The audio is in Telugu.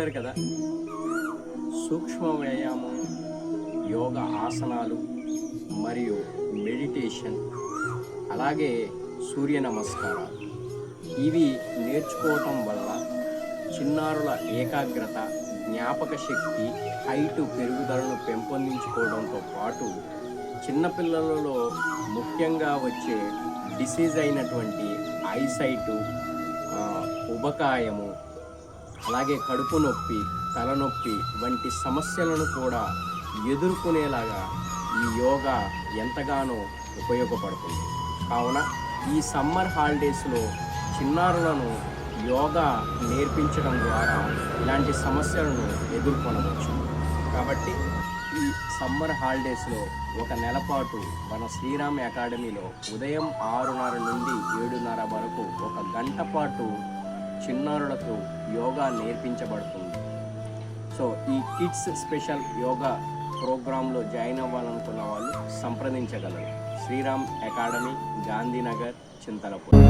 చూశారు కదా, సూక్ష్మ వ్యాయామం, యోగా ఆసనాలు మరియు మెడిటేషన్, అలాగే సూర్య నమస్కారాలు ఇవి నేర్చుకోవటం వల్ల చిన్నారుల ఏకాగ్రత, జ్ఞాపక శక్తి, హైటు పెరుగుదలను పెంపొందించుకోవడంతో పాటు చిన్నపిల్లలలో ముఖ్యంగా వచ్చే డిసీజ్ అయినటువంటి ఐసైటు, ఉబకాయము, అలాగే కడుపు నొప్పి, తలనొప్పి వంటి సమస్యలను కూడా ఎదుర్కొనేలాగా ఈ యోగా ఎంతగానో ఉపయోగపడుతుంది. కావున ఈ సమ్మర్ హాలిడేస్లో చిన్నారులను యోగా నేర్పించడం ద్వారా ఇలాంటి సమస్యలను ఎదుర్కొనవచ్చు. కాబట్టి ఈ సమ్మర్ హాలిడేస్లో ఒక నెల పాటు మన శ్రీరామ్ అకాడమీలో ఉదయం 6:30 నుండి 7:30 వరకు ఒక గంట పాటు చిన్నారులకు యోగా నేర్పించబడుతుంది. సో ఈ కిడ్స్ స్పెషల్ యోగా ప్రోగ్రాంలో జాయిన్ అవ్వాలనుకున్న వాళ్ళు సంప్రదించగలరు. శ్రీరామ్ అకాడమీ, గాంధీనగర్, చింతలపూర్.